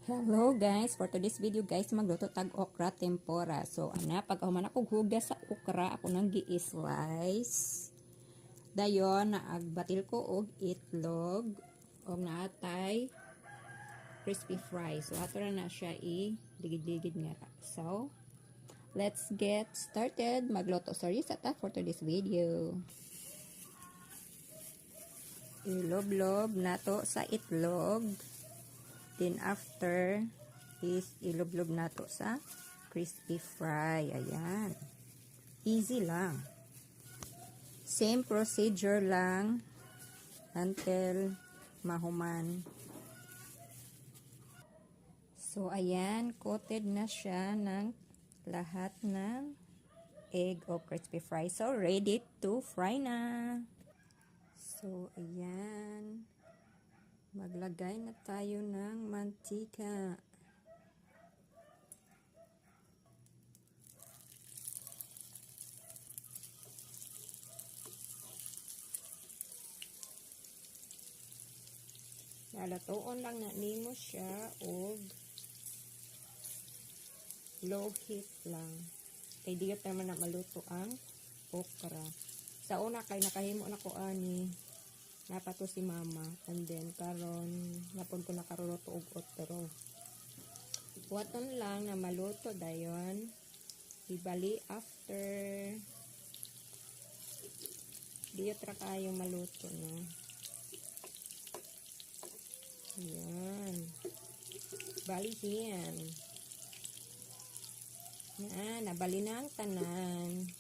Hello guys, for today's video guys, magluto tag okra tempura. So ana, pag human ako hugas sa okra, ako nang gi-slice. Dayon naagbatil ko og itlog og naatay crispy fry. So ato na siya i-ligid-ligid nga. So let's get started. Magluto sorry sa ta for today's video. Ilob-lob nato sa itlog. Then after is ilublob nato sa crispy fry. Ayan. Easy lang. Same procedure lang until mahuman. So ayan, coated na siya ng lahat ng egg o crispy fry. So ready to fry na. So ayan. Maglagay na tayo ng mantika. Lalatoon lang na nimo siya og low heat lang. Kay diyot naman na maluto ang okra. Sa una kay nakahimo na ko ani napato si mama, and then karon napon ko nakaruto og otro. Waton lang na maluto dayon. Ibali after diyot ra kayo maluto no. Ayan. Bali yan. Yan, nabali na ang tanan. Ayan.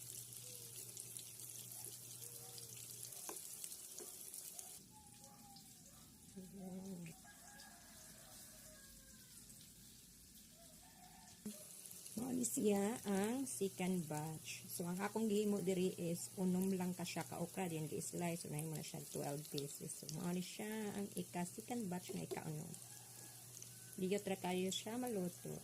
Mali siya ang second batch. So, ang akong gihimo diri is unom lang ka siya ka okra din gi-slice. So, nahin mo na siya 12 pieces. So, mali siya ang second batch na ikaunom. Diyot ra kayo siya maluto.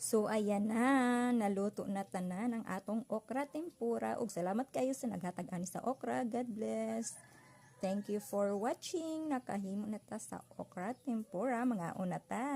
So ayan na, naluto na tanan ang atong okra tempura ug salamat kayo sa naghatag ani sa okra. God bless. Thank you for watching. Nakahimo na ta sa okra tempura, mga una ta.